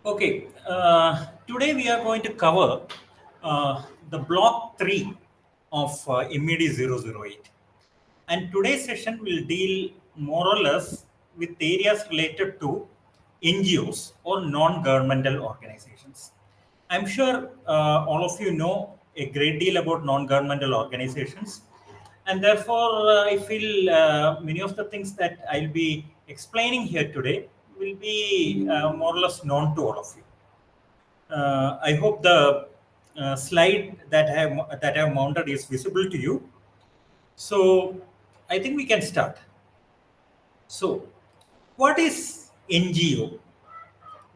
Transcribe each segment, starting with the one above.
Okay, today we are going to cover the block 3 of MED008. And today's session will deal more or less with areas related to NGOs or non governmental organizations. I'm sure all of you know a great deal about non governmental organizations, and therefore, I feel many of the things that I'll be explaining here today will be more or less known to all of you. I hope the slide that I have mounted is visible to you. So I think we can start. So, what is NGO?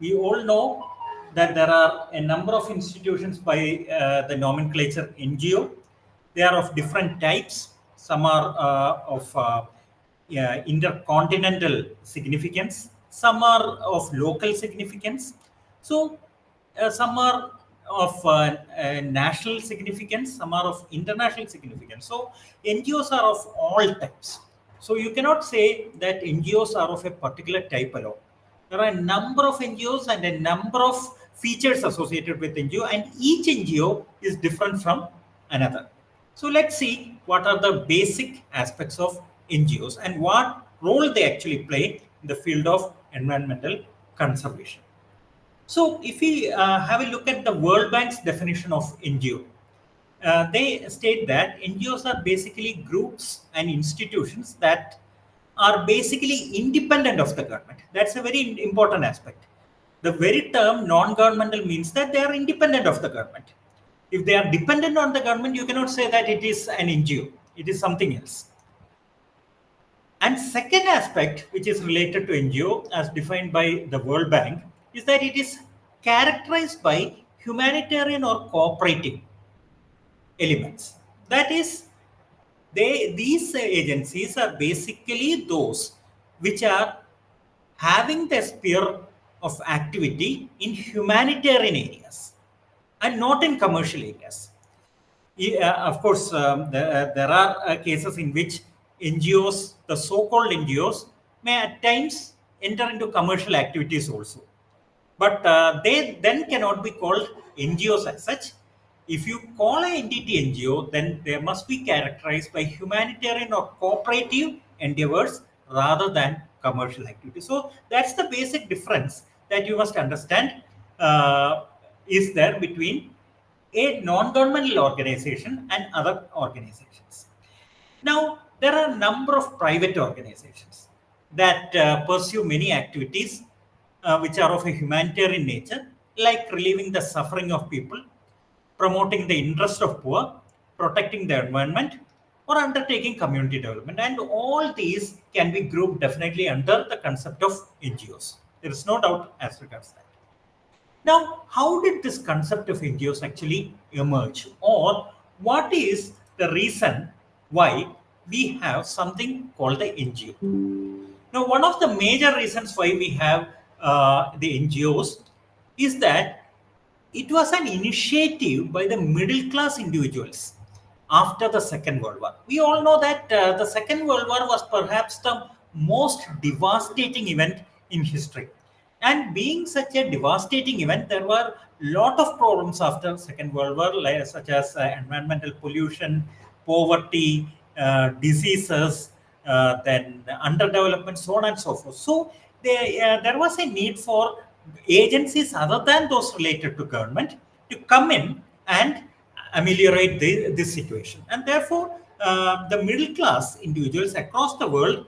We all know that there are a number of institutions by the nomenclature NGO. They are of different types. Some are of yeah, intercontinental significance. Some are of local significance. So some are of national significance. Some are of international significance. So NGOs are of all types. So you cannot say that NGOs are of a particular type alone. There are a number of NGOs and a number of features associated with NGO, and each NGO is different from another. So let's see what are the basic aspects of NGOs and what role they actually play in the field of environmental conservation. So if we have a look at the World Bank's definition of NGO, they state that NGOs are basically groups and institutions that are basically independent of the government. That's a very important aspect. The very term non-governmental means that they are independent of the government. If they are dependent on the government, you cannot say that it is an NGO. It is something else. And second aspect, which is related to NGO as defined by the World Bank, is that it is characterized by humanitarian or cooperative elements. That is, these agencies are basically those which are having the sphere of activity in humanitarian areas and not in commercial areas. Of course, there are cases in which NGOs, the so-called NGOs, may at times enter into commercial activities also. But they then cannot be called NGOs as such. If you call an entity NGO, then they must be characterized by humanitarian or cooperative endeavors rather than commercial activity. So that's the basic difference that you must understand is there between a non-governmental organization and other organizations. Now, there are a number of private organizations that pursue many activities which are of a humanitarian nature, like relieving the suffering of people, promoting the interest of poor, protecting the environment, or undertaking community development. And all these can be grouped definitely under the concept of NGOs. There is no doubt as regards that. Now, how did this concept of NGOs actually emerge? Or what is the reason why we have something called the NGO? Now, one of the major reasons why we have the NGOs is that it was an initiative by the middle class individuals after the Second World War. We all know that the Second World War was perhaps the most devastating event in history. And being such a devastating event, there were a lot of problems after Second World War, like, such as environmental pollution, poverty, diseases, then underdevelopment, so on and so forth. So there was a need for agencies other than those related to government to come in and ameliorate this situation. And therefore, the middle class individuals across the world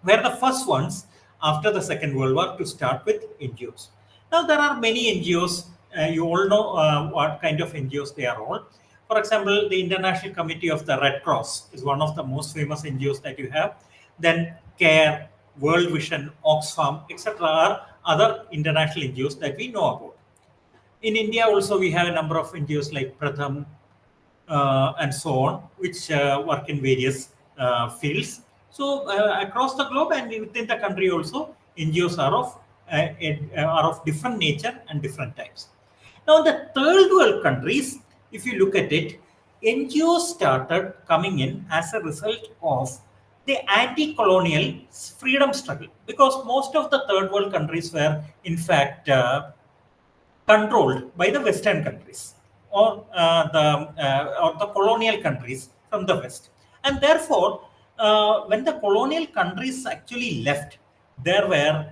were the first ones after the Second World War to start with NGOs. Now, there are many NGOs. You all know what kind of NGOs they are all. For example, the International Committee of the Red Cross is one of the most famous NGOs that you have. Then CARE, World Vision, Oxfam, etc. are other international NGOs that we know about. In India also we have a number of NGOs like Pratham and so on, which work in various fields. So across the globe and within the country also, NGOs are of different nature and different types. Now, in the third world countries, if you look at it, NGOs started coming in as a result of the anti-colonial freedom struggle, because most of the third world countries were, in fact, controlled by the Western countries or the colonial countries from the West. And therefore, when the colonial countries actually left, there were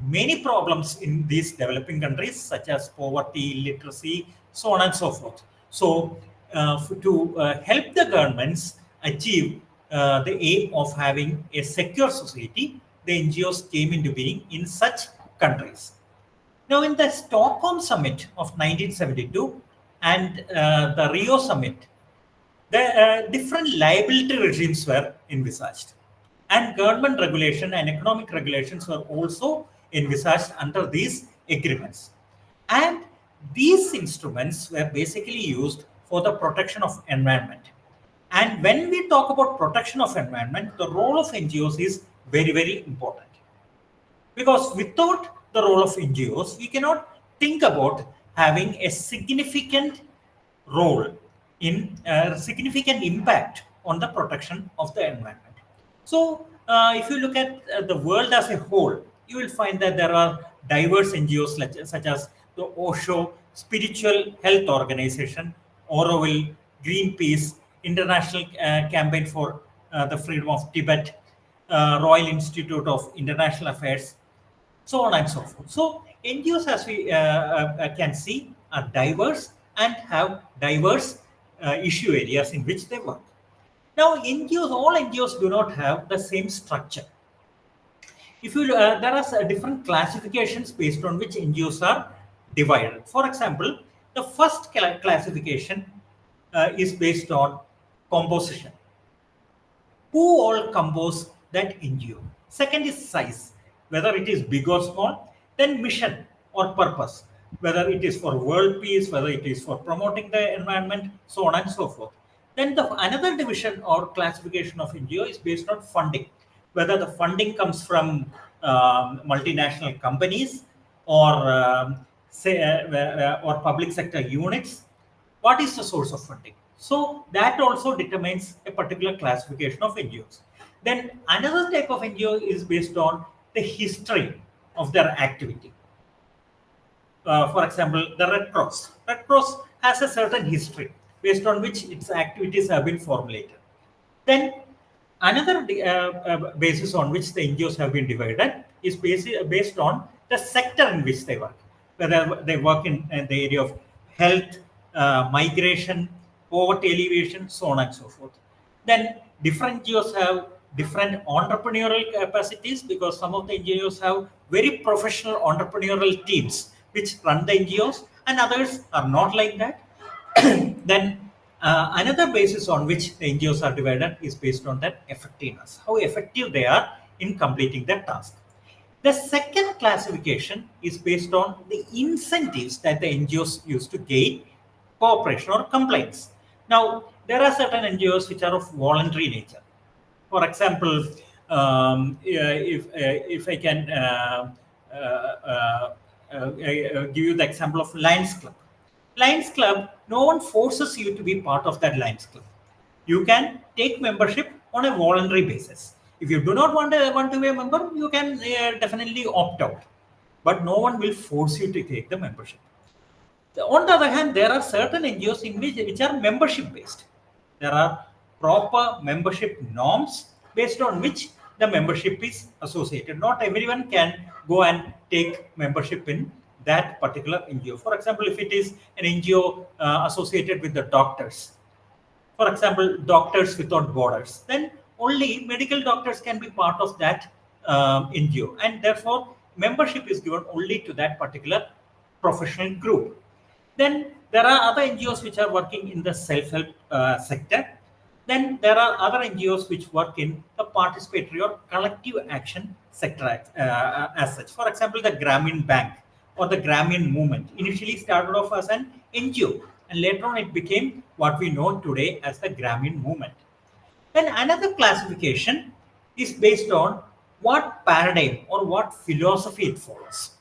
many problems in these developing countries, such as poverty, illiteracy, so on and so forth. So, to help the governments achieve the aim of having a secure society, the NGOs came into being in such countries. Now, in the Stockholm Summit of 1972 and the Rio Summit, the different liability regimes were envisaged, and government regulation and economic regulations were also envisaged under these agreements. And these instruments were basically used for the protection of environment. And when we talk about protection of environment, the role of NGOs is very, very important. Because without the role of NGOs, we cannot think about having a significant role in significant impact on the protection of the environment. So, if you look at the world as a whole, you will find that there are diverse NGOs such as the Osho Spiritual Health Organization, Auroville, Greenpeace, International Campaign for the Freedom of Tibet, Royal Institute of International Affairs, so on and so forth. So NGOs, as we can see, are diverse and have diverse issue areas in which they work. Now, NGOs, all NGOs do not have the same structure. If you there are different classifications based on which NGOs are divided. For example, the first classification is based on composition. Who all compose that NGO? Second is size, whether it is big or small. Then mission or purpose, whether it is for world peace, whether it is for promoting the environment, so on and so forth. Then the another division or classification of NGO is based on funding, whether the funding comes from multinational companies or or public sector units. What is the source of funding? So that also determines a particular classification of NGOs. Then another type of NGO is based on the history of their activity. For example, the Red Cross. Red Cross has a certain history based on which its activities have been formulated. Then another basis on which the NGOs have been divided is based on the sector in which they work, whether they work in the area of health, migration, poverty alleviation, so on and so forth. Then different NGOs have different entrepreneurial capacities, because some of the NGOs have very professional entrepreneurial teams which run the NGOs, and others are not like that. Then another basis on which the NGOs are divided is based on their effectiveness, how effective they are in completing their task. The second classification is based on the incentives that the NGOs use to gain cooperation or compliance. Now, there are certain NGOs which are of voluntary nature. For example, if I can give you the example of Lions Club. Lions Club, no one forces you to be part of that Lions Club. You can take membership on a voluntary basis. If you do not want to be a member, you can definitely opt out. But no one will force you to take the membership. On the other hand, there are certain NGOs which are membership based. There are proper membership norms based on which the membership is associated. Not everyone can go and take membership in that particular NGO. For example, if it is an NGO associated with the doctors, for example, Doctors Without Borders, then only medical doctors can be part of that NGO, and therefore membership is given only to that particular professional group. Then there are other NGOs which are working in the self-help sector. Then there are other NGOs which work in the participatory or collective action sector as such. For example, the Grameen Bank or the Grameen Movement initially started off as an NGO, and later on it became what we know today as the Grameen Movement. Then another classification is based on what paradigm or what philosophy it follows.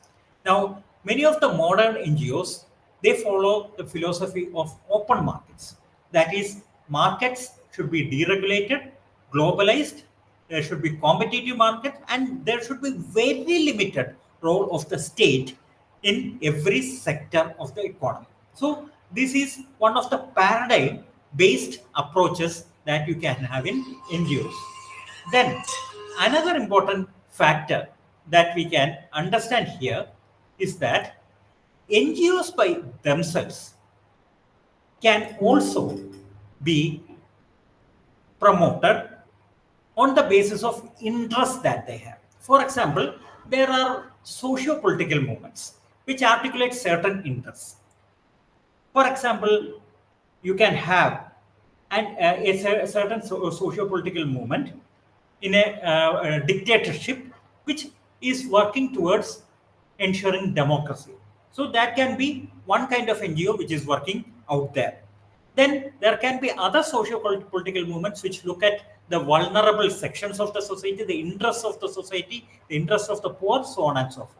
Now, many of the modern NGOs, they follow the philosophy of open markets. That is, markets should be deregulated, globalized, there should be competitive market, and there should be very limited role of the state in every sector of the economy. So this is one of the paradigm based approaches that you can have in NGOs. Then another important factor that we can understand here is that NGOs by themselves can also be promoted on the basis of interest that they have. For example, there are socio-political movements which articulate certain interests. For example, you can have a certain socio-political movement in a dictatorship which is working towards ensuring democracy. So that can be one kind of NGO which is working out there. Then there can be other socio-political movements which look at the vulnerable sections of the society, the interests of the society, the interests of the poor, so on and so forth.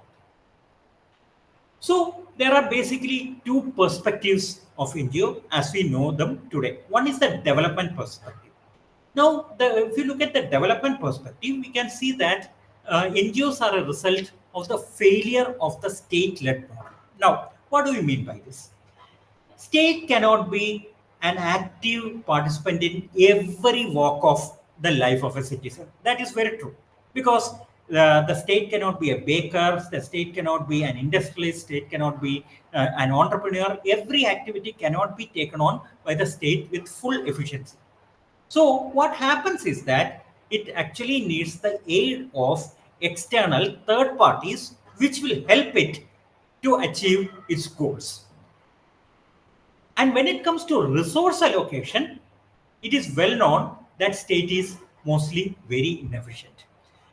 So there are basically two perspectives of NGO as we know them today. One is the development perspective. Now, if you look at the development perspective, we can see that NGOs are a result of the failure of the state-led model. Now, what do we mean by this? State cannot be an active participant in every walk of the life of a citizen. That is very true. Because the state cannot be a baker, the state cannot be an industrialist, state cannot be an entrepreneur. Every activity cannot be taken on by the state with full efficiency. So what happens is that it actually needs the aid of external third parties which will help it to achieve its goals. And when it comes to resource allocation, it is well known that state is mostly very inefficient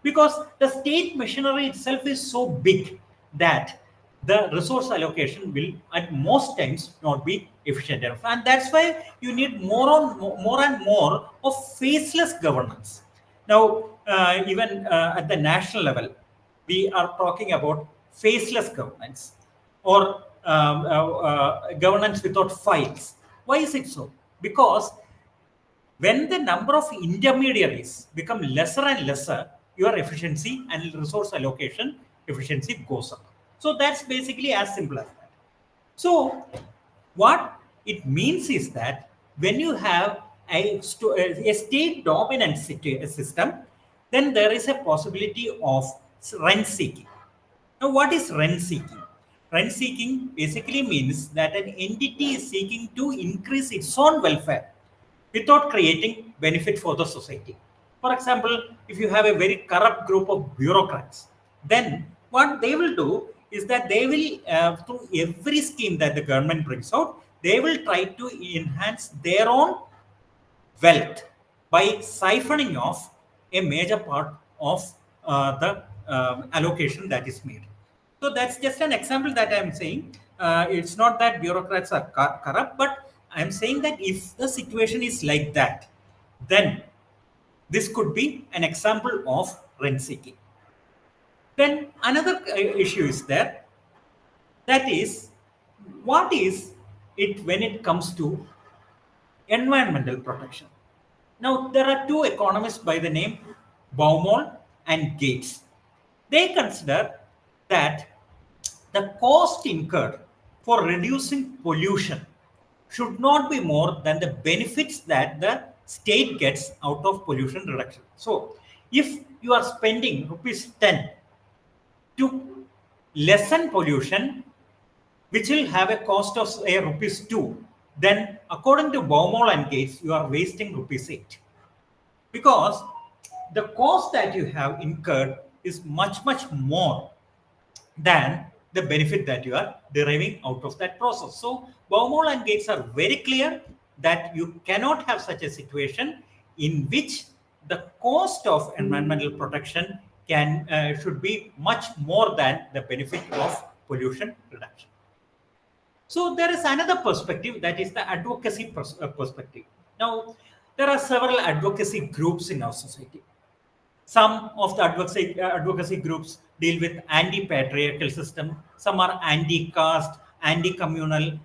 because the state machinery itself is so big that the resource allocation will at most times not be efficient enough. And that's why you need more and more of faceless governance. Now, even at the national level, we are talking about faceless governance or governance without files. Why is it so? Because when the number of intermediaries become lesser and lesser, your efficiency and resource allocation efficiency goes up. So that's basically as simple as that. So what it means is that when you have a state dominant system, then there is a possibility of rent seeking. Now, what is rent seeking? Rent seeking basically means that an entity is seeking to increase its own welfare without creating benefit for the society. For example, if you have a very corrupt group of bureaucrats, then what they will do is that they will, through every scheme that the government brings out, they will try to enhance their own wealth by siphoning off a major part of the allocation that is made. So that's just an example that I'm saying. It's not that bureaucrats are corrupt, but I'm saying that if the situation is like that, then this could be an example of rent seeking. Then another issue is there, that is, what is it when it comes to environmental protection? Now, there are two economists by the name Baumol and Gates. They consider that the cost incurred for reducing pollution should not be more than the benefits that the state gets out of pollution reduction. So, if you are spending rupees 10 to lessen pollution, which will have a cost of say rupees 2, then according to Baumol and Gates, you are wasting rupees 8. Because the cost that you have incurred is much more than the benefit that you are deriving out of that process. So Baumol and Gates are very clear that you cannot have such a situation in which the cost of environmental protection can should be much more than the benefit of pollution reduction. So there is another perspective, that is the advocacy perspective. Now, there are several advocacy groups in our society. Some of the advocacy groups deal with anti-patriarchal system. Some are anti-caste, anti-communal.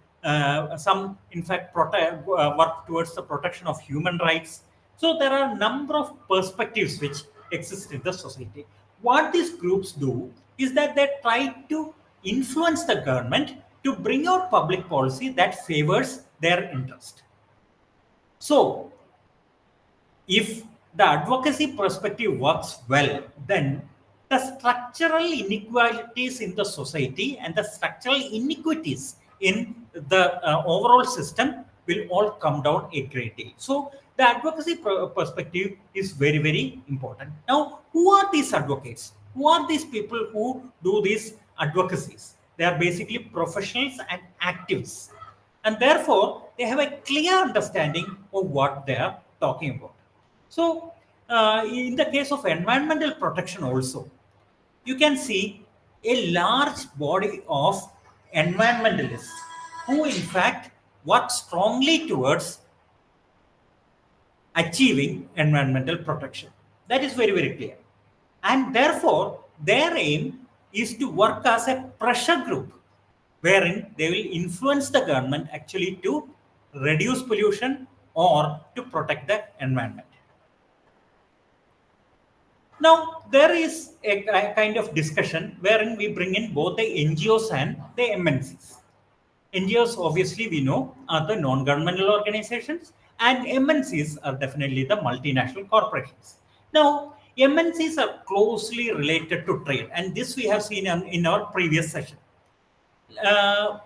Some, in fact, work towards the protection of human rights. So there are a number of perspectives which exist in the society. What these groups do is that they try to influence the government to bring out public policy that favors their interest. So, if the advocacy perspective works well, then the structural inequalities in the society and the structural iniquities in the overall system will all come down a great deal. So, the advocacy perspective is very, very important. Now, who are these advocates? Who are these people who do these advocacies? They are basically professionals and activists, and therefore they have a clear understanding of what they are talking about. So, in the case of environmental protection, also, you can see a large body of environmentalists who, in fact, work strongly towards achieving environmental protection. That is very, very clear. And therefore, their aim is to work as a pressure group wherein they will influence the government actually to reduce pollution or to protect the environment. Now, there is a kind of discussion wherein we bring in both the NGOs and the MNCs. NGOs, obviously, we know, are the non governmental organizations, and MNCs are definitely the multinational corporations. Now, MNCs are closely related to trade, and this we have seen in our previous session. Uh,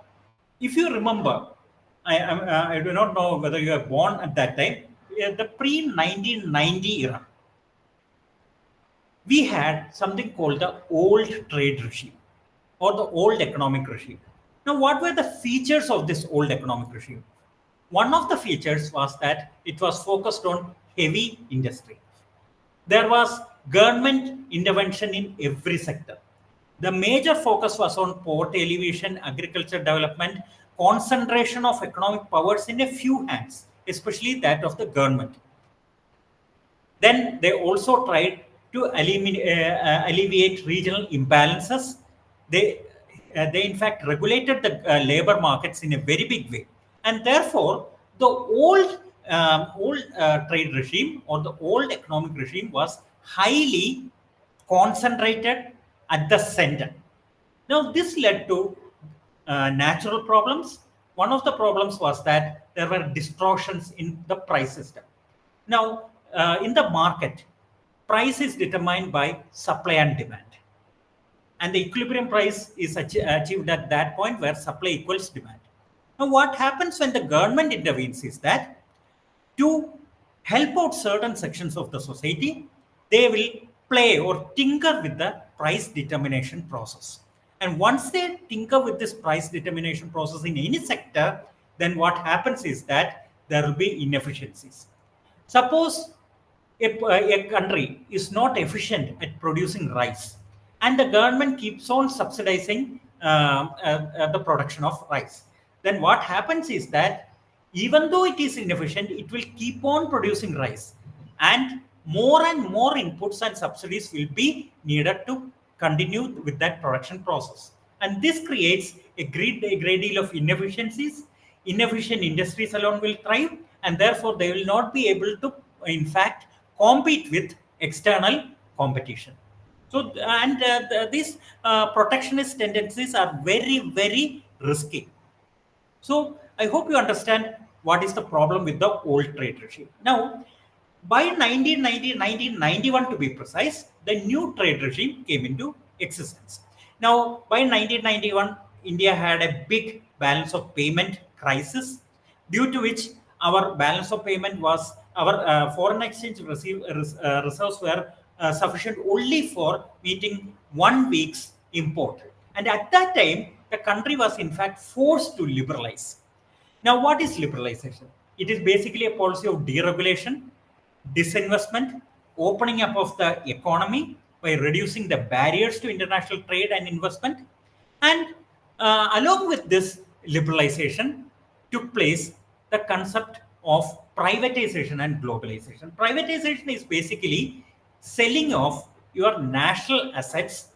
if you remember, I do not know whether you were born at that time, the pre 1990 era, we had something called the old trade regime or the old economic regime. Now, what were the features of this old economic regime? One of the features was that it was focused on heavy industry. There was government intervention in every sector. The major focus was on poverty alleviation, agriculture development, concentration of economic powers in a few hands, especially that of the government. Then they also tried to alleviate regional imbalances. They in fact regulated the labor markets in a very big way, and therefore the old trade regime or the old economic regime was highly concentrated at the center. Now this led to natural problems. One of the problems was that there were distortions in the price system. Now, in the market, price is determined by supply and demand. And the equilibrium price is achieved at that point where supply equals demand. Now, what happens when the government intervenes is that to help out certain sections of the society, they will play or tinker with the price determination process. And once they tinker with this price determination process in any sector, then what happens is that there will be inefficiencies. Suppose a country is not efficient at producing rice, and the government keeps on subsidizing the production of rice, then what happens is that even though it is inefficient, it will keep on producing rice, and more inputs and subsidies will be needed to continue with that production process. And this creates a great deal of inefficiencies. Inefficient industries alone will thrive, and therefore they will not be able to, in fact, compete with external competition. So, and these protectionist tendencies are very, very risky. So, I hope you understand what is the problem with the old trade regime. Now, by 1991 to be precise, the new trade regime came into existence. Now, by 1991, India had a big balance of payment crisis, due to which our balance of payment was our foreign exchange reserves were sufficient only for meeting 1 week's import. And at that time, the country was in fact forced to liberalize. Now, what is liberalization? It is basically a policy of deregulation, disinvestment, opening up of the economy by reducing the barriers to international trade and investment. And along with this liberalization took place the concept of privatization and globalization. Privatization is basically selling off your national assets,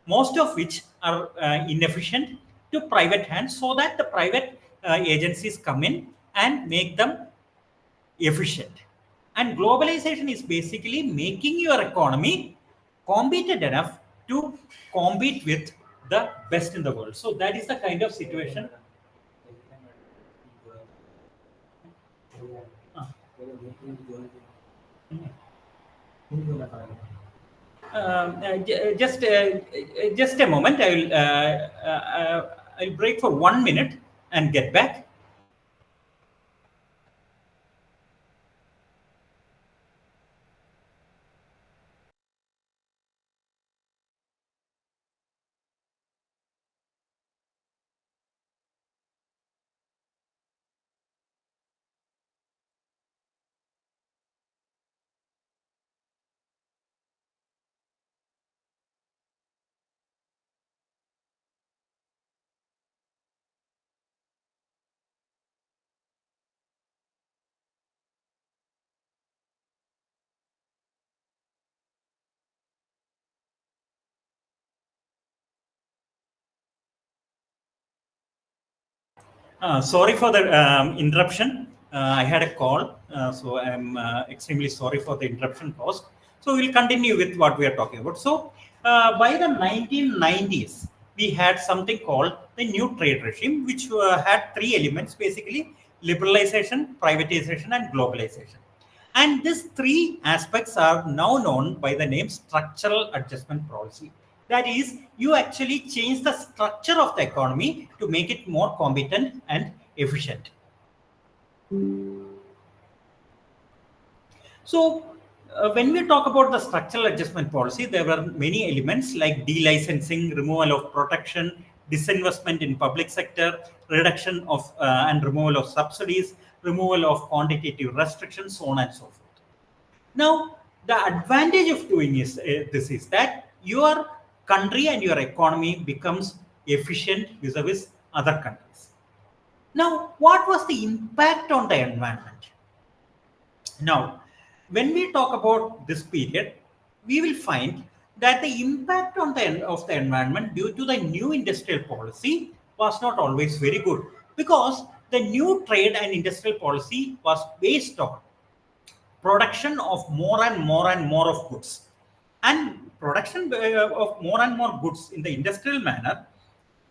most of which are inefficient, to private hands so that the private agencies come in and make them efficient. And globalization is basically making your economy competent enough to compete with the best in the world. So that is the kind of situation. Uh, just a moment. I'll break for 1 minute and get back. Sorry for the interruption. I had a call, so I'm extremely sorry for the interruption caused. So we'll continue with what we are talking about. So by the 1990s, we had something called the new trade regime, which had three elements basically: liberalization, privatization, and globalization. And these three aspects are now known by the name structural adjustment policy. That is, you actually change the structure of the economy to make it more competent and efficient. So, when we talk about the structural adjustment policy, there were many elements like delicensing, removal of protection, disinvestment in public sector, reduction of and removal of subsidies, removal of quantitative restrictions, so on and so forth. Now, the advantage of doing this is that your country and your economy becomes efficient vis-a-vis other countries. Now, what was the impact on the environment? Now, when we talk about this period, we will find that the impact on of the environment due to the new industrial policy was not always very good, because the new trade and industrial policy was based on production of more and more and more of goods, and production of more and more goods in the industrial manner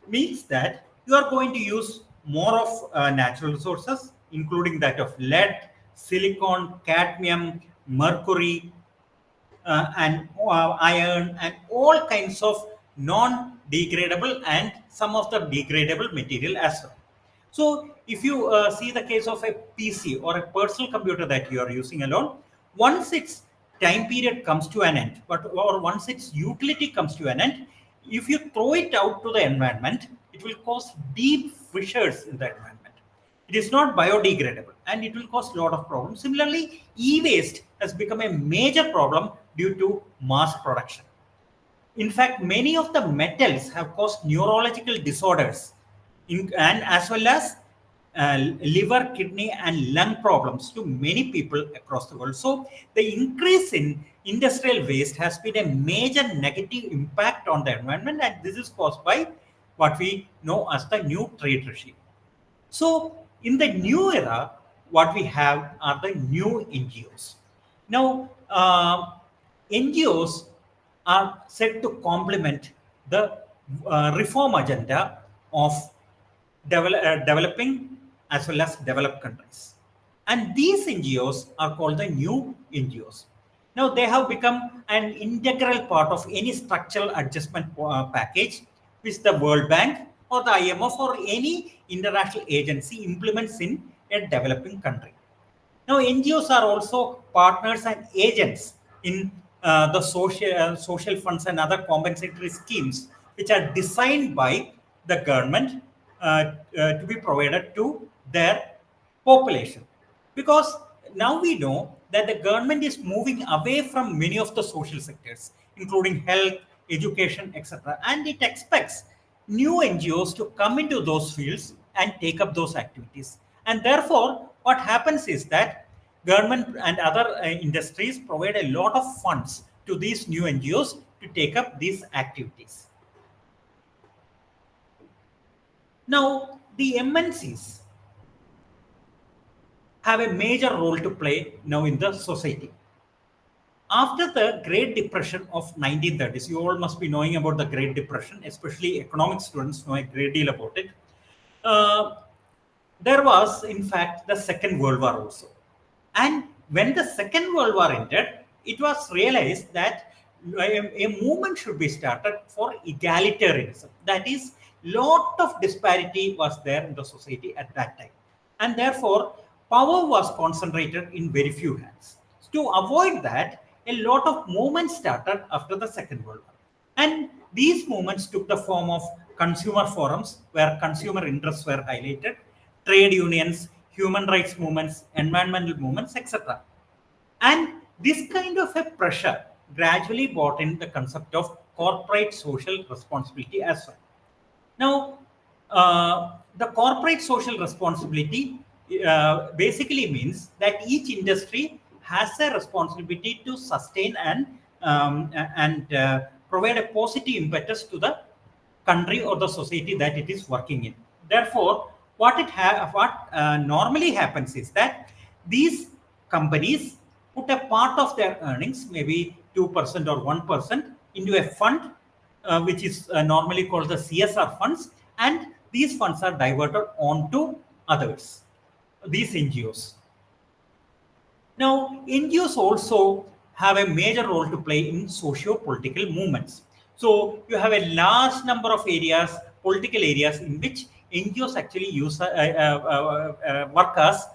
means that you are going to use more of natural resources, including that of lead, silicon, cadmium, mercury, and iron, and all kinds of non-degradable and some of the degradable material as well. So, if you see the case of a PC or a personal computer that you are using alone, once its time period comes to an end, but or once its utility comes to an end, if you throw it out to the environment, it will cause deep fissures in the environment. It is not biodegradable and it will cause a lot of problems. Similarly, e-waste has become a major problem due to mass production. In fact, many of the metals have caused neurological disorders and as well as liver, kidney, and lung problems to many people across the world. So, the increase in industrial waste has been a major negative impact on the environment, and this is caused by what we know as the new trade regime. So, in the new era, what we have are the new NGOs. Now, NGOs are set to complement the reform agenda of developing as well as developed countries. And these NGOs are called the new NGOs. Now, they have become an integral part of any structural adjustment package which the World Bank or the IMF or any international agency implements in a developing country. Now, NGOs are also partners and agents in the social funds and other compensatory schemes, which are designed by the government to be provided to their population. Because now we know that the government is moving away from many of the social sectors, including health, education, etc. And it expects new NGOs to come into those fields and take up those activities. And therefore, what happens is that government and other industries provide a lot of funds to these new NGOs to take up these activities. Now, the MNCs have a major role to play now in the society. After the Great Depression of 1930s, you all must be knowing about the Great Depression, especially economic students know a great deal about it. Uh, there was, in fact, the Second World War also. And when the Second World War ended, it was realized that a movement should be started for egalitarianism. That is, lot of disparity was there in the society at that time. And therefore, power was concentrated in very few hands. To avoid that, a lot of movements started after the Second World War. And these movements took the form of consumer forums where consumer interests were highlighted, trade unions, human rights movements, environmental movements, etc. And this kind of a pressure gradually brought in the concept of corporate social responsibility as well. Now, the corporate social responsibility basically means that each industry has a responsibility to sustain and provide a positive impetus to the country or the society that it is working in. Therefore, what normally happens is that these companies put a part of their earnings, maybe 2% or 1%, into a fund which is normally called the CSR funds, and these funds are diverted onto others, these NGOs. Now, NGOs also have a major role to play in socio-political movements. So, you have a large number of areas, political areas, in which NGOs actually use work as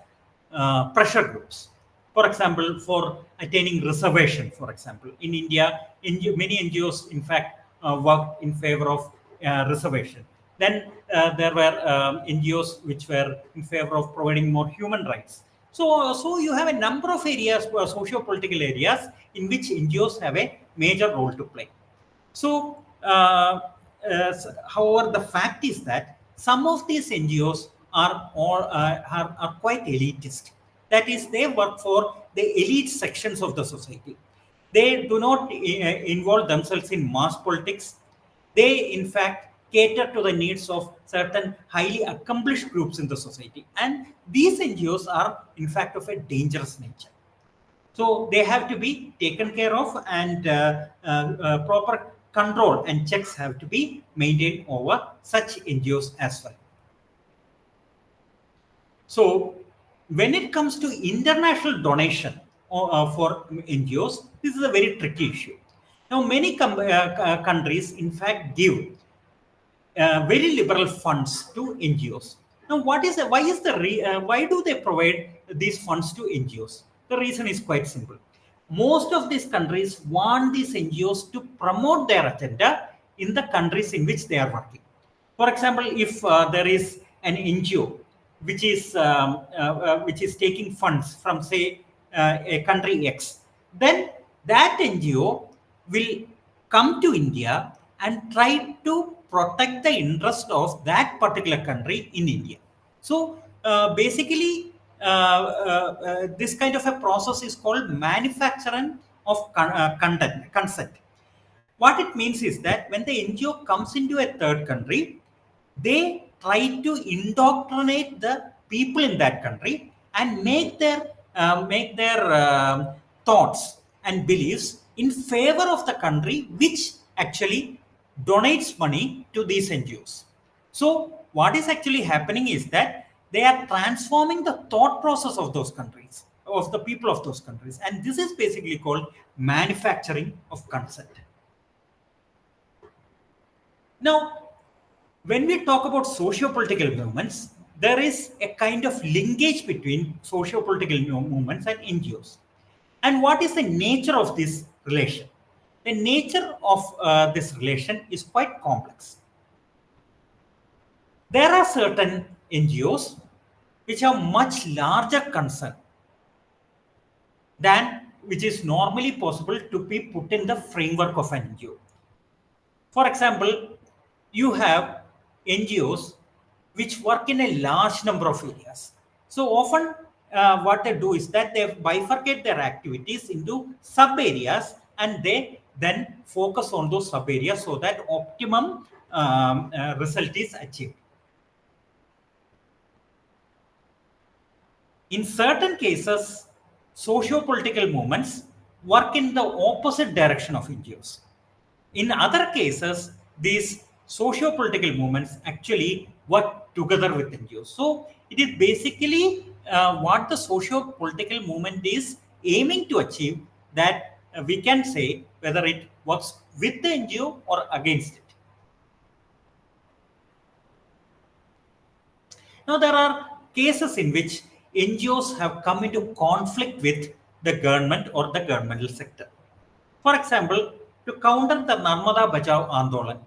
pressure groups. For example, for attaining reservation, for example, in India, many NGOs, in fact, worked in favor of reservation. Then there were NGOs which were in favor of providing more human rights. So you have a number of areas, socio-political areas, in which NGOs have a major role to play. So, however, the fact is that some of these NGOs are quite elitist. That is, they work for the elite sections of the society. They do not involve themselves in mass politics. They, in fact, cater to the needs of certain highly accomplished groups in the society. And these NGOs are, in fact, of a dangerous nature. So they have to be taken care of, and proper control and checks have to be maintained over such NGOs as well. So when it comes to international donation for NGOs, this is a very tricky issue. Now, many countries, in fact, give very liberal funds to NGOs. Now, why do they provide these funds to NGOs? The reason is quite simple. Most of these countries want these NGOs to promote their agenda in the countries in which they are working. For example, if there is an NGO which is taking funds from, say, a country X, then that NGO will come to India and try to protect the interest of that particular country in India. So basically, this kind of a process is called manufacturing of consent. What it means is that when the NGO comes into a third country, they try to indoctrinate the people in that country and make their thoughts and beliefs in favor of the country which actually donates money to these NGOs. So what is actually happening is that they are transforming the thought process of those countries, of the people of those countries, and this is basically called manufacturing of consent. Now, when we talk about socio-political movements, there is a kind of linkage between socio-political movements and NGOs. And what is the nature of this relation? The nature of this relation is quite complex. There are certain NGOs which have much larger concern than which is normally possible to be put in the framework of an NGO. For example, you have NGOs which work in a large number of areas. So often, what they do is that they bifurcate their activities into sub areas, and they then focus on those sub areas so that optimum result is achieved. In certain cases, socio-political movements work in the opposite direction of NGOs. In other cases, these socio-political movements actually work together with NGOs. So it is basically what the socio-political movement is aiming to achieve, that we can say whether it works with the NGO or against it. Now, there are cases in which NGOs have come into conflict with the government or the governmental sector. For example, to counter the Narmada Bachao Andolan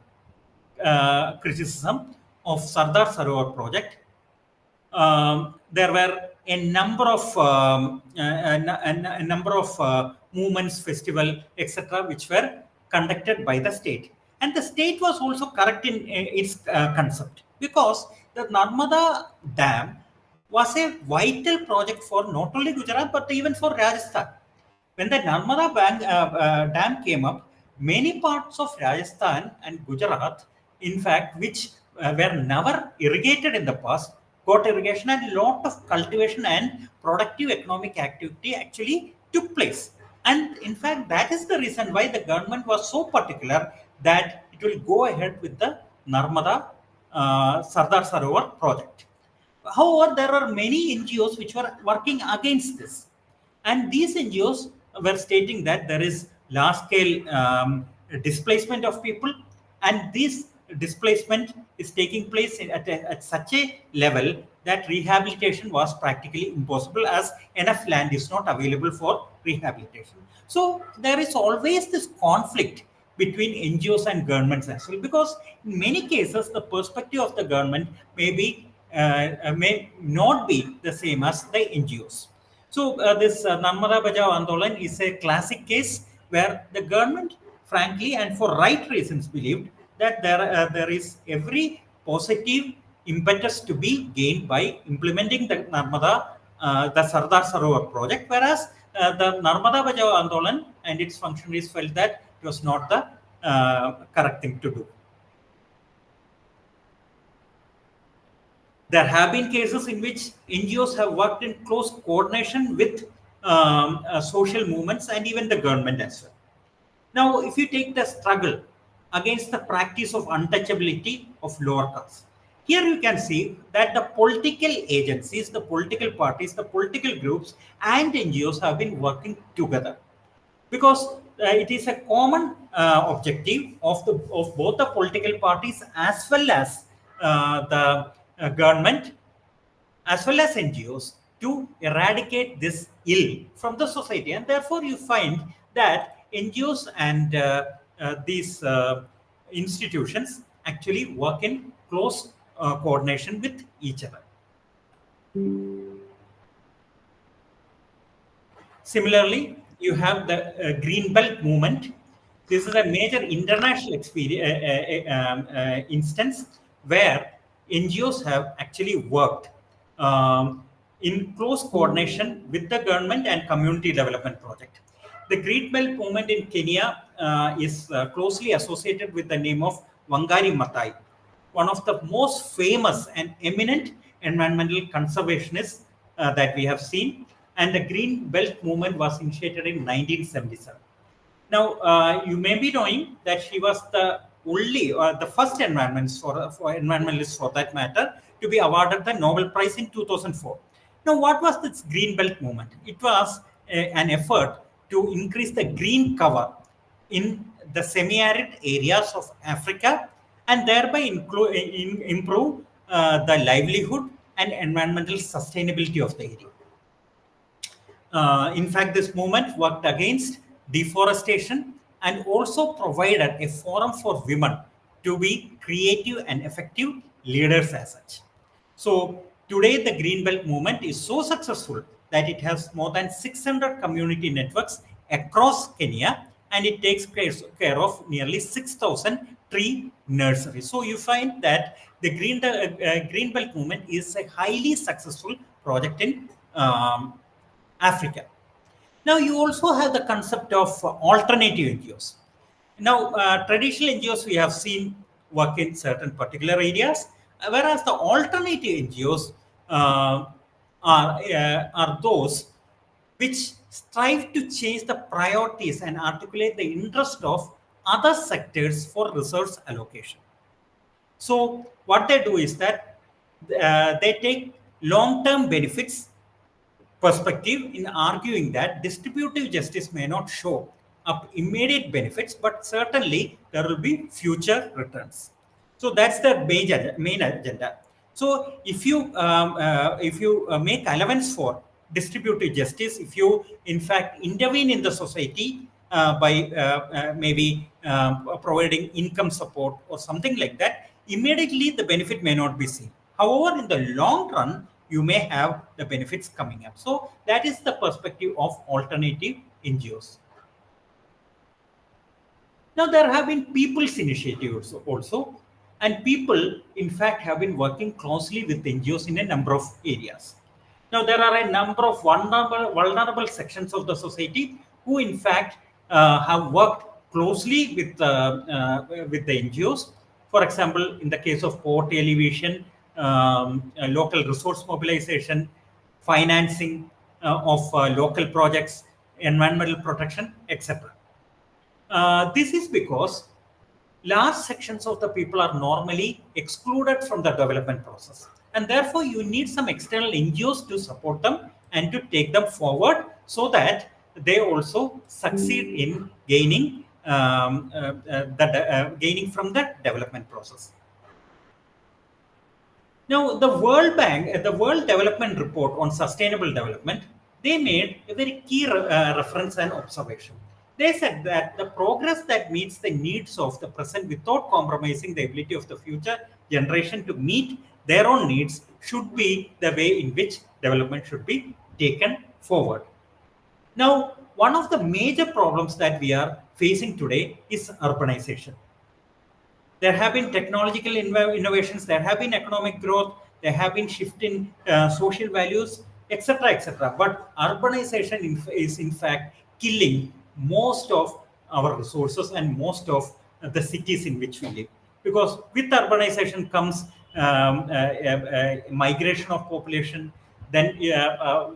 criticism of Sardar Sarovar project, there were a number of movements, festival, etc., which were conducted by the state, and the state was also correct in its concept, because the Narmada Dam was a vital project for not only Gujarat but even for Rajasthan. When the Narmada Dam came up, many parts of Rajasthan and Gujarat, in fact, which were never irrigated in the past, got irrigation, and a lot of cultivation and productive economic activity actually took place. And in fact, that is the reason why the government was so particular that it will go ahead with the Narmada Sardar Sarovar project. However, there are many NGOs which were working against this, and these NGOs were stating that there is large scale displacement of people, and this displacement is taking place at such a level that rehabilitation was practically impossible, as enough land is not available for rehabilitation. So there is always this conflict between NGOs and governments as well, because in many cases the perspective of the government may not be the same as the NGOs. So this Narmada Bachao Andolan is a classic case where the government, frankly and for right reasons, believed that there is every positive impetus to be gained by implementing the the Sardar Sarovar project, whereas the Narmada Bachao Andolan and its functionaries felt that it was not the correct thing to do. There have been cases in which NGOs have worked in close coordination with social movements and even the government as well. Now, if you take the struggle against the practice of untouchability of lower castes, here you can see that the political agencies, the political parties, the political groups, and NGOs have been working together, because it is a common objective of both the political parties as well as the government as well as NGOs to eradicate this ill from the society. And therefore, you find that NGOs and these institutions actually work in close coordination with each other. Similarly, you have the Green Belt movement. This is a major international instance where NGOs have actually worked in close coordination with the government and community development project. The Green Belt movement in Kenya is closely associated with the name of Wangari Maathai, one of the most famous and eminent environmental conservationists that we have seen. And the Green Belt movement was initiated in 1977. Now, you may be knowing that she was the only, the first environmentalist for that matter, to be awarded the Nobel Prize in 2004. Now, what was this Green Belt movement? It was an effort to increase the green cover in the semi-arid areas of Africa, and thereby improve the livelihood and environmental sustainability of the area. In fact, this movement worked against deforestation and also provided a forum for women to be creative and effective leaders as such. So today, the Green Belt movement is so successful that it has more than 600 community networks across Kenya, and it takes care of nearly 6,000 tree nurseries. So you find that the Green Belt movement is a highly successful project in Africa. Now, you also have the concept of alternative NGOs. Now, traditional NGOs we have seen work in certain particular areas, whereas the alternative NGOs are those which strive to change the priorities and articulate the interest of other sectors for resource allocation. So what they do is that they take long-term benefits perspective in arguing that distributive justice may not show up immediate benefits, but certainly there will be future returns. So that's the main agenda. So if you make allowance for distributive justice, if you in fact intervene in the society by maybe providing income support or something like that, immediately the benefit may not be seen. However, in the long run, you may have the benefits coming up. So that is the perspective of alternative NGOs. Now there have been people's initiatives also, and people in fact have been working closely with NGOs in a number of areas. Now there are a number of vulnerable sections of the society who in fact have worked closely with the NGOs. For example, in the case of poverty alleviation, local resource mobilization, financing of local projects, environmental protection, etc. This is because large sections of the people are normally excluded from the development process. And therefore, you need some external NGOs to support them and to take them forward so that they also succeed in gaining, gaining from the development process. Now, the World Bank, the World Development Report on Sustainable Development, they made a very key reference and observation. They said that the progress that meets the needs of the present without compromising the ability of the future generation to meet their own needs should be the way in which development should be taken forward. Now, one of the major problems that we are facing today is urbanization. There have been technological innovations, there have been economic growth, there have been shift in social values, etc., etc. But urbanization is in fact killing most of our resources and most of the cities in which we live. Because with urbanization comes migration of population. Then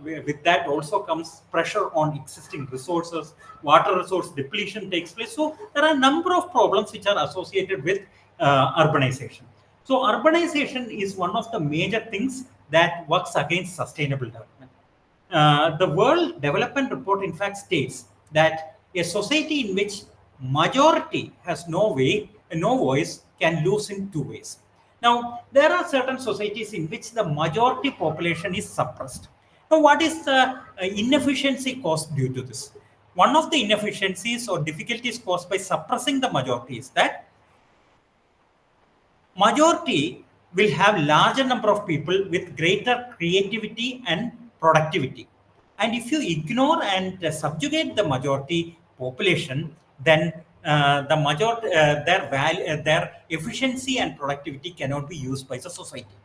with that also comes pressure on existing resources, water resource depletion takes place. So there are a number of problems which are associated with urbanization. So urbanization is one of the major things that works against sustainable development. The World Development Report in fact states that a society in which majority has no voice can lose in two ways. Now, there are certain societies in which the majority population is suppressed. Now, what is the inefficiency caused due to this? One of the inefficiencies or difficulties caused by suppressing the majority is that majority will have larger number of people with greater creativity and productivity. And if you ignore and subjugate the majority population, then their efficiency and productivity cannot be used by the society,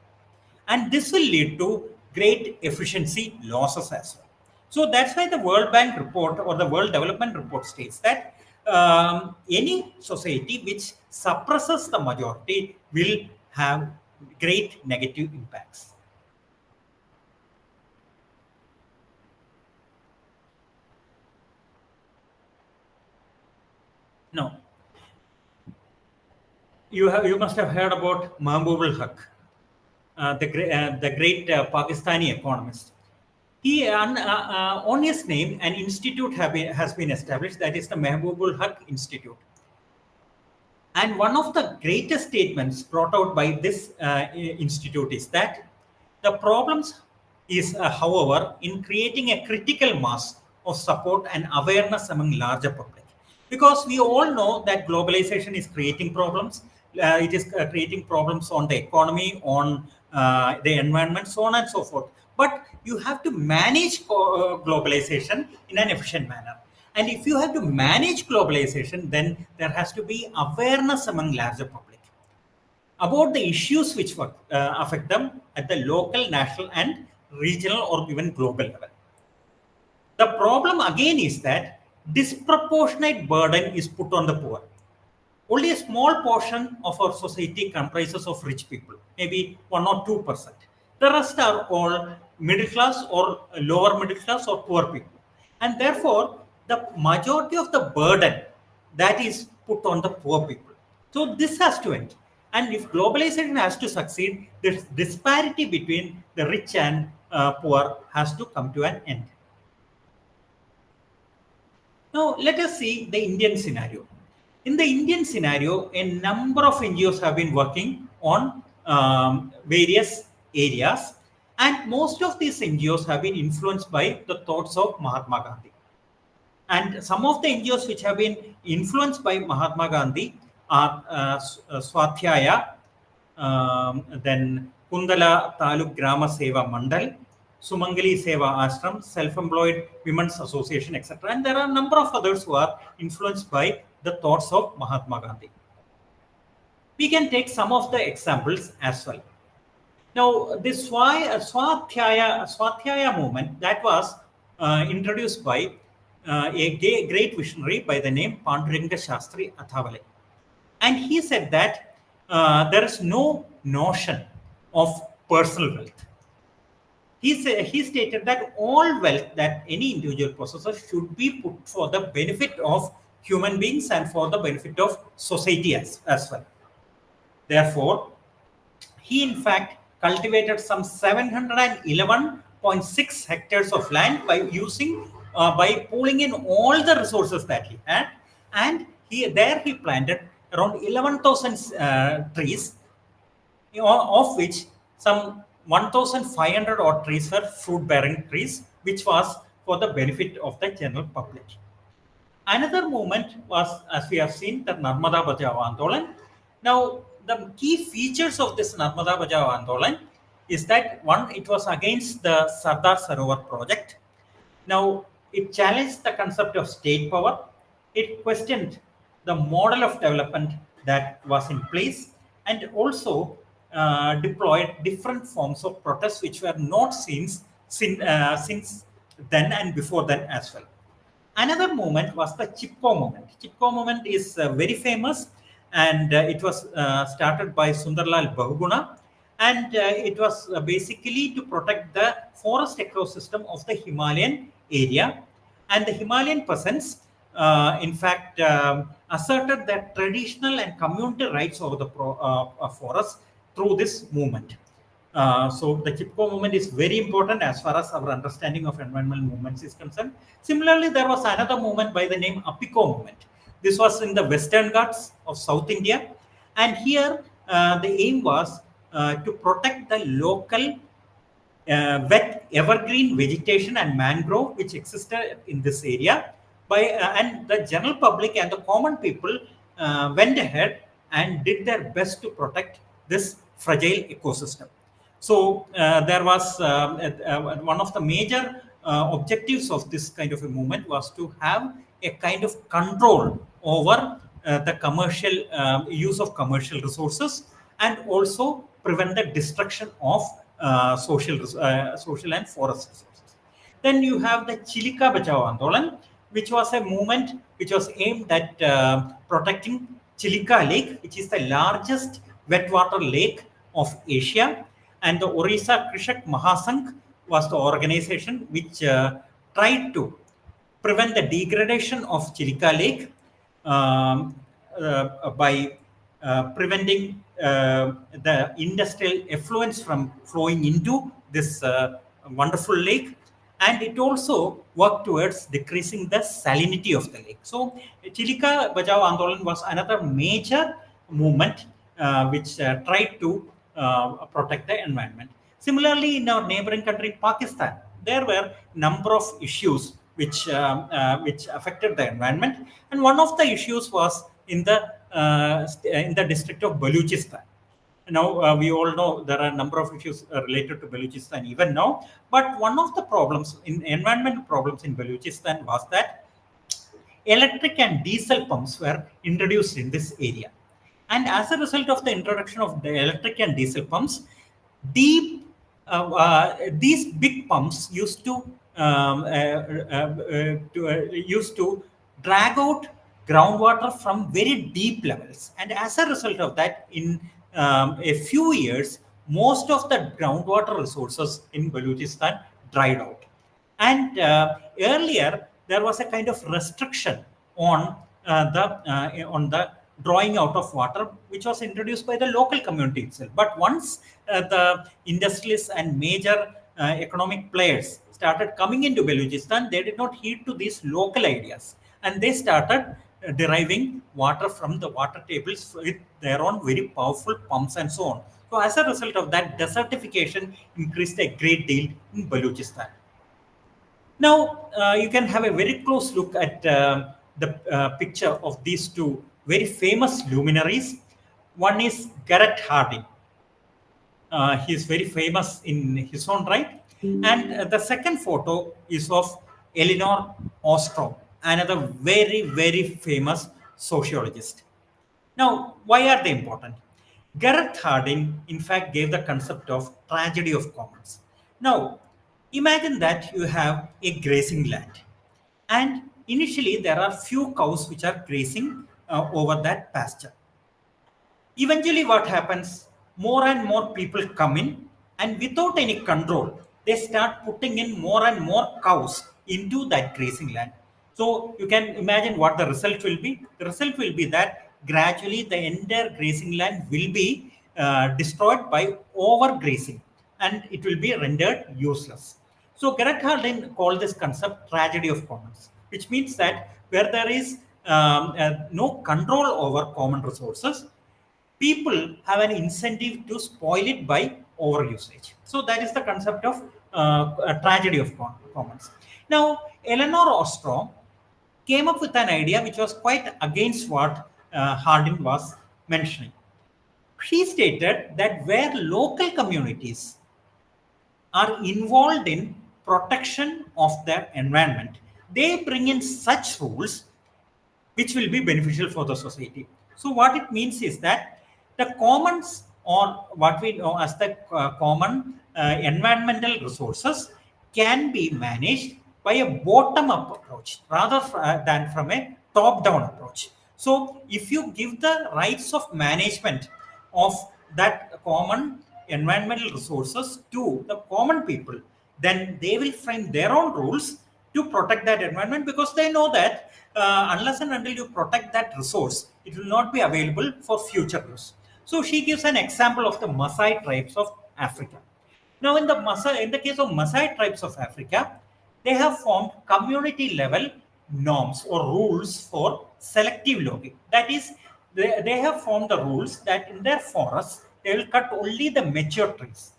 and this will lead to great efficiency losses as well. So that's why the World Bank report or the World Development Report states that any society which suppresses the majority will have great negative impacts. Now, you must have heard about Mahbubul Haq, the great Pakistani economist. He on his name, an institute has been established, that is the Mahbubul Haq Institute. And one of the greatest statements brought out by this institute is that the problems is, however, in creating a critical mass of support and awareness among larger public. Because we all know that globalization is creating problems. It is creating problems on the economy, on the environment, so on and so forth. But you have to manage globalization in an efficient manner. And if you have to manage globalization, then there has to be awareness among larger public about the issues which affect them at the local, national, and regional or even global level. The problem again is that disproportionate burden is put on the poor. Only a small portion of our society comprises of rich people, maybe 1 or 2%. The rest are all middle class or lower middle class or poor people. And therefore, the majority of the burden that is put on the poor people. So this has to end. And if globalization has to succeed, this disparity between the rich and poor has to come to an end. Now, let us see the Indian scenario. In the Indian scenario, a number of NGOs have been working on various areas, and most of these NGOs have been influenced by the thoughts of Mahatma Gandhi. And some of the NGOs which have been influenced by Mahatma Gandhi are Swadhyaya, then Kundala Taluk Grama Seva Mandal, Sumangali Seva Ashram, Self-Employed Women's Association, etc. And there are a number of others who are influenced by the thoughts of Mahatma Gandhi. We can take some of the examples as well. Now, this Swadhyaya movement that was introduced by a great visionary by the name Panduranga Shastri Athavale. And he said that there is no notion of personal wealth. He stated that all wealth that any individual possesses should be put for the benefit of human beings and for the benefit of society as well. Therefore, he in fact cultivated some 711.6 hectares of land by pulling in all the resources that he had, and he planted around 11,000 trees, of which some 1,500 odd trees were fruit-bearing trees, which was for the benefit of the general public. Another movement was, as we have seen, the Narmada Bachao Andolan. Now, the key features of this Narmada Bachao Andolan is that one, it was against the Sardar Sarovar project. Now, it challenged the concept of state power. It questioned the model of development that was in place, and also deployed different forms of protest which were not seen since then and before then as well. Another movement was the Chipko movement. Chipko movement is very famous, and it was started by Sundarlal Bahuguna, and it was basically to protect the forest ecosystem of the Himalayan area. And the Himalayan peasants, in fact, asserted their traditional and community rights over the forest through this movement. So the Chipko movement is very important as far as our understanding of environmental movements is concerned. Similarly, there was another movement by the name Apiko movement. This was in the Western Ghats of South India, and here the aim was to protect the local wet evergreen vegetation and mangrove which existed in this area. And the general public and the common people went ahead and did their best to protect this fragile ecosystem. So there was one of the major objectives of this kind of a movement was to have a kind of control over the commercial use of commercial resources, and also prevent the destruction of social and forest resources. Then you have the Chilika Bachao Andolan, which was a movement which was aimed at protecting Chilika Lake, which is the largest wet water lake of Asia. And the Orissa Krishak Mahasangh was the organization which tried to prevent the degradation of Chilika Lake by preventing the industrial effluents from flowing into this wonderful lake. And it also worked towards decreasing the salinity of the lake. So Chilika Bachao Andolan was another major movement which tried to protect the environment. Similarly, in our neighboring country, Pakistan, there were number of issues which affected the environment, and one of the issues was in the district of Baluchistan. Now, we all know there are a number of issues related to Baluchistan even now, but one of the problems, environmental problems in Baluchistan was that electric and diesel pumps were introduced in this area. And as a result of the introduction of the electric and diesel pumps, these big pumps used to drag out groundwater from very deep levels. And as a result of that, in a few years, most of the groundwater resources in Baluchistan dried out. And earlier, there was a kind of restriction on the drawing out of water, which was introduced by the local community itself. But once the industrialists and major economic players started coming into Balochistan, they did not heed to these local ideas, and they started deriving water from the water tables with their own very powerful pumps and so on. So as a result of that, desertification increased a great deal in Balochistan. Now, you can have a very close look at the picture of these two very famous luminaries. One is Garrett Hardin. He is very famous in his own right. And the second photo is of Elinor Ostrom, another very, very famous sociologist. Now, why are they important? Gareth Harding, in fact, gave the concept of tragedy of commons. Now, imagine that you have a grazing land, and initially there are few cows which are grazing over that pasture. Eventually, what happens? More and more people come in, and without any control, they start putting in more and more cows into that grazing land. So you can imagine what the result will be. The result will be that gradually the entire grazing land will be destroyed by overgrazing, and it will be rendered useless. So Garrett Hardin called this concept tragedy of commons, which means that where there is no control over common resources, people have an incentive to spoil it by overusage. So that is the concept of a tragedy of commons. Now, Eleanor Ostrom came up with an idea which was quite against what Hardin was mentioning. She stated that where local communities are involved in protection of their environment, they bring in such rules which will be beneficial for the society. So what it means is that the commons, or what we know as the common environmental resources, can be managed by a bottom-up approach rather than from a top-down approach. So if you give the rights of management of that common environmental resources to the common people, then they will frame their own rules to protect that environment, because they know that unless and until you protect that resource, it will not be available for future use. So she gives an example of the Maasai tribes of Africa. Now, in the case of Maasai tribes of Africa, they have formed community level norms or rules for selective logging. That is, they have formed the rules that in their forests they will cut only the mature trees.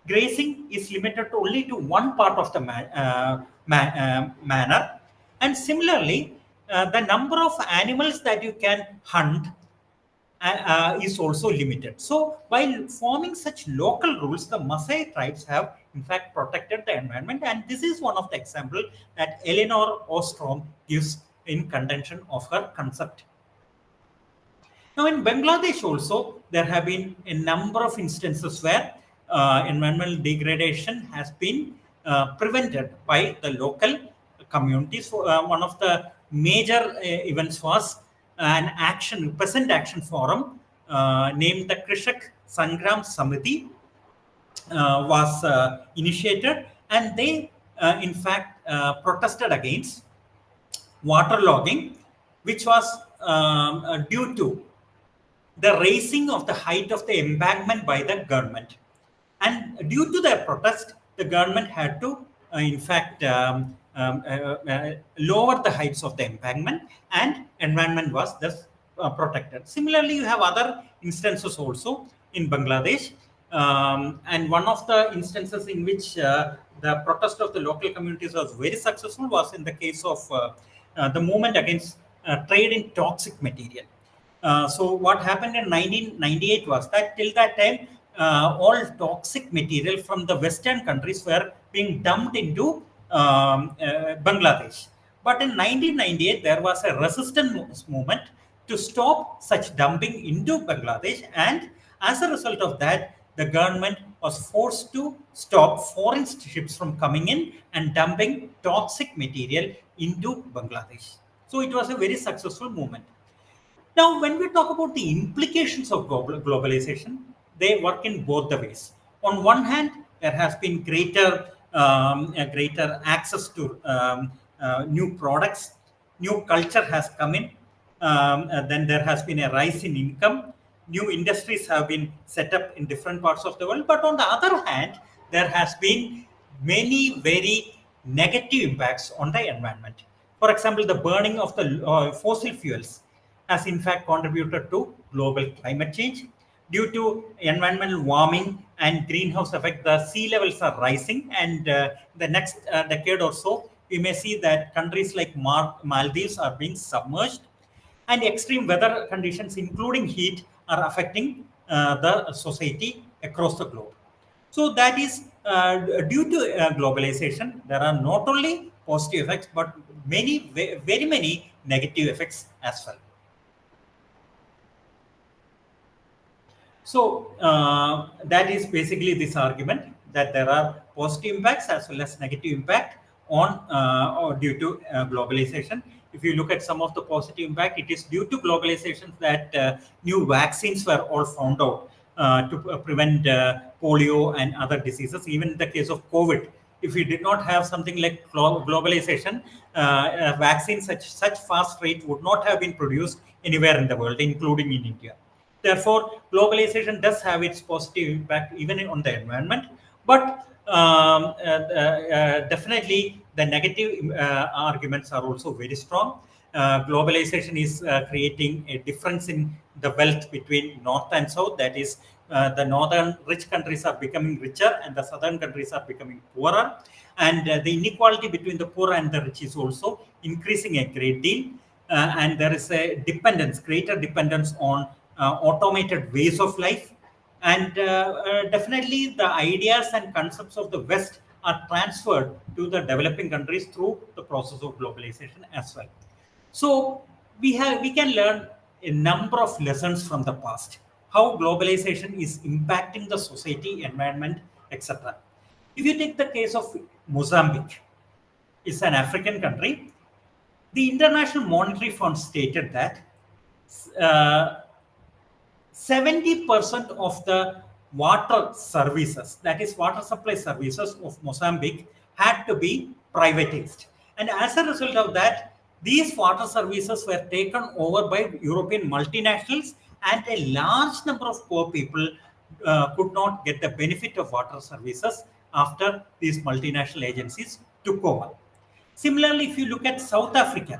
Grazing is limited to only to one part of the manor, and similarly, the number of animals that you can hunt is also limited. So, by forming such local rules, the Maasai tribes have in fact protected the environment, and this is one of the examples that Eleanor Ostrom gives in contention of her concept. Now, in Bangladesh also, there have been a number of instances where environmental degradation has been prevented by the local communities. So, one of the major events was peasant action forum named the Krishak Sangram Samiti was initiated, and they in fact protested against waterlogging, which was due to the raising of the height of the embankment by the government. And due to their protest, the government had to, in fact, lower the heights of the embankment, and environment was thus protected. Similarly, you have other instances also in Bangladesh. And one of the instances in which the protest of the local communities was very successful was in the case of the movement against trade in toxic material. So what happened in 1998 was that till that time, all toxic material from the Western countries were being dumped into Bangladesh. But in 1998, there was a resistance movement to stop such dumping into Bangladesh, and as a result of that, the government was forced to stop foreign ships from coming in and dumping toxic material into Bangladesh. So it was a very successful movement. Now, when we talk about the implications of globalization, they work in both the ways. On one hand, there has been greater access to new products, new culture has come in. Then there has been a rise in income. New industries have been set up in different parts of the world. But on the other hand, there has been many very negative impacts on the environment. For example, the burning of the fossil fuels has in fact contributed to global climate change. Due to environmental warming and greenhouse effect, the sea levels are rising, and the next decade or so, we may see that countries like Maldives are being submerged, and extreme weather conditions, including heat, are affecting the society across the globe. So that is due to globalization. There are not only positive effects, but very many negative effects as well. So that is basically this argument that there are positive impacts as well as negative impact on or due to globalization. If you look at some of the positive impact, it is due to globalization that new vaccines were all found out to prevent polio and other diseases. Even in the case of COVID, if we did not have something like globalization, vaccines such fast rate would not have been produced anywhere in the world, including in India. Therefore, globalization does have its positive impact even on the environment, but definitely the negative arguments are also very strong. Globalization is creating a difference in the wealth between north and south. That is, the northern rich countries are becoming richer and the southern countries are becoming poorer. And the inequality between the poor and the rich is also increasing a great deal. And there is a dependence, greater dependence on automated ways of life. And definitely the ideas and concepts of the West are transferred to the developing countries through the process of globalization as well. So we can learn a number of lessons from the past, how globalization is impacting the society, environment, etc. If you take the case of Mozambique, it's an African country. The International Monetary Fund stated that uh, 70% of the water services, that is water supply services of Mozambique, had to be privatized. And as a result of that, these water services were taken over by European multinationals, and a large number of poor people could not get the benefit of water services after these multinational agencies took over. Similarly, if you look at South Africa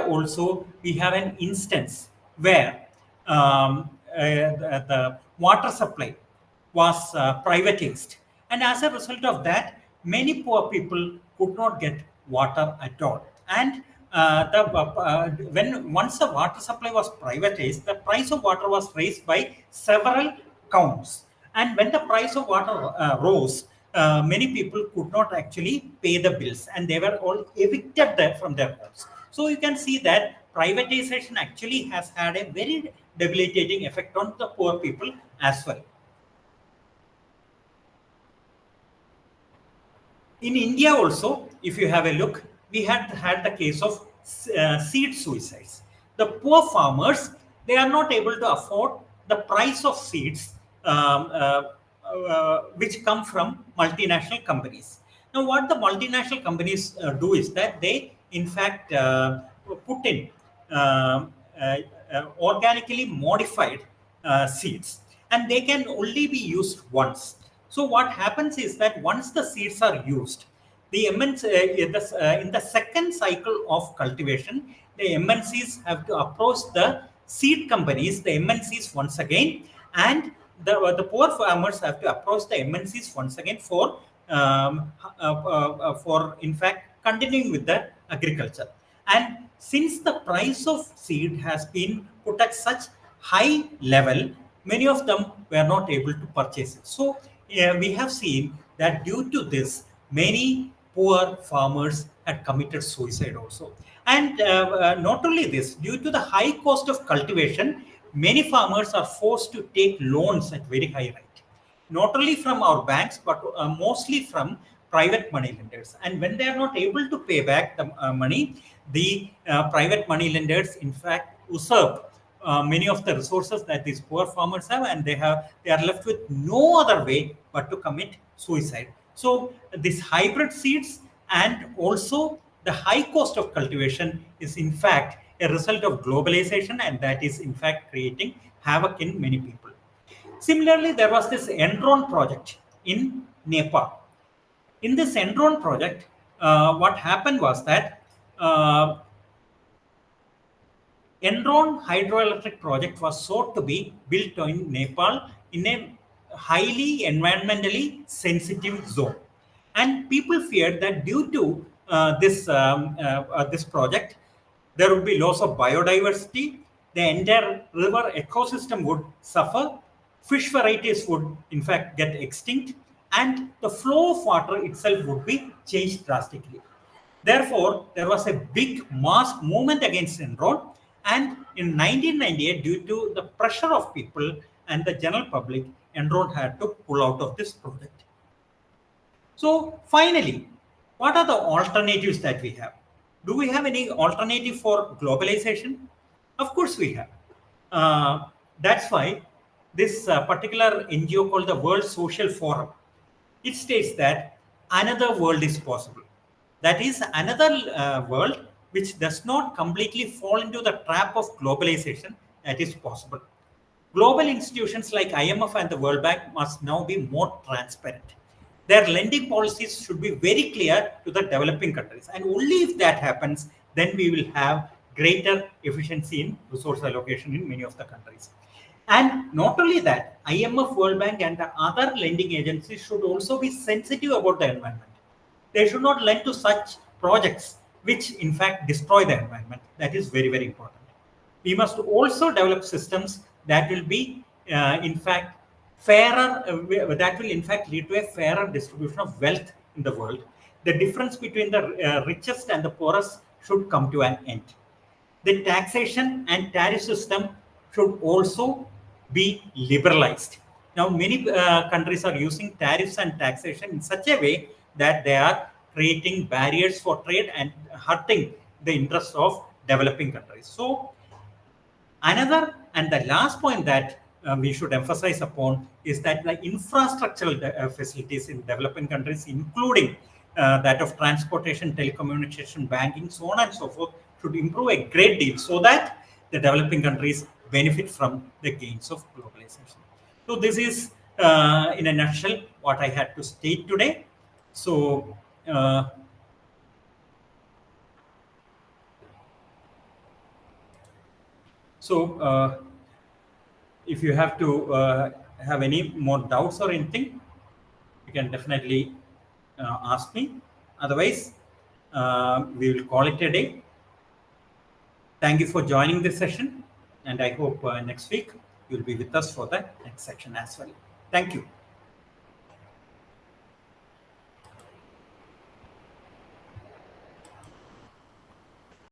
also, we have an instance where the water supply was privatized. And as a result of that, many poor people could not get water at all. And when once the water supply was privatized, the price of water was raised by several counts. And when the price of water rose, many people could not actually pay the bills, and they were all evicted from their homes. So you can see that privatization actually has had a very debilitating effect on the poor people as well. In India also, if you have a look, we had the case of seed suicides. The poor farmers, they are not able to afford the price of seeds which come from multinational companies. Now, what the multinational companies do is that they, in fact, put in organically modified seeds, and they can only be used once. So what happens is that once the seeds are used, the in the second cycle of cultivation, the MNCs have to approach the seed companies, the MNCs once again, and the poor farmers have to approach the MNCs once again for in fact continuing with the agriculture. And since the price of seed has been put at such high level, many of them were not able to purchase it. So we have seen that due to this, many poor farmers had committed suicide also. And not only this, due to the high cost of cultivation, many farmers are forced to take loans at very high rate, not only from our banks, but mostly from private money lenders. And when they are not able to pay back the money, the private money lenders, in fact, usurp many of the resources that these poor farmers have, and they are left with no other way but to commit suicide. So these hybrid seeds and also the high cost of cultivation is in fact a result of globalization, and that is in fact creating havoc in many people. Similarly, there was this Enron project in Nepal. In this Enron project, what happened was that Enron hydroelectric project was sought to be built in Nepal in a highly environmentally sensitive zone, and people feared that due to this project, there would be loss of biodiversity. The entire river ecosystem would suffer. Fish varieties would, in fact, get extinct, and the flow of water itself would be changed drastically. Therefore, there was a big mass movement against Enron, and in 1998, due to the pressure of people and the general public, Enron had to pull out of this project. So, finally, what are the alternatives that we have? Do we have any alternative for globalization? Of course, we have. That's why this particular NGO called the World Social Forum, it states that another world is possible. That is another world which does not completely fall into the trap of globalization, that is possible. Global institutions like IMF and the World Bank must now be more transparent. Their lending policies should be very clear to the developing countries. And only if that happens, then we will have greater efficiency in resource allocation in many of the countries. And not only that, IMF, World Bank, and the other lending agencies should also be sensitive about the environment. They should not lend to such projects which, in fact, destroy the environment. That is very, very important. We must also develop systems that will be, in fact, fairer, that will, in fact, lead to a fairer distribution of wealth in the world. The difference between the richest and the poorest should come to an end. The taxation and tariff system should also be liberalized. Now, many countries are using tariffs and taxation in such a way that they are creating barriers for trade and hurting the interests of developing countries. So, another and the last point that we should emphasize upon is that the infrastructural facilities in developing countries, including that of transportation, telecommunication, banking, so on and so forth, should improve a great deal so that the developing countries benefit from the gains of globalization. So this is, in a nutshell, what I had to state today. So, if you have to have any more doubts or anything, you can definitely ask me. Otherwise, we will call it a day. Thank you for joining this session, and I hope next week you'll be with us for the next section as well. Thank you.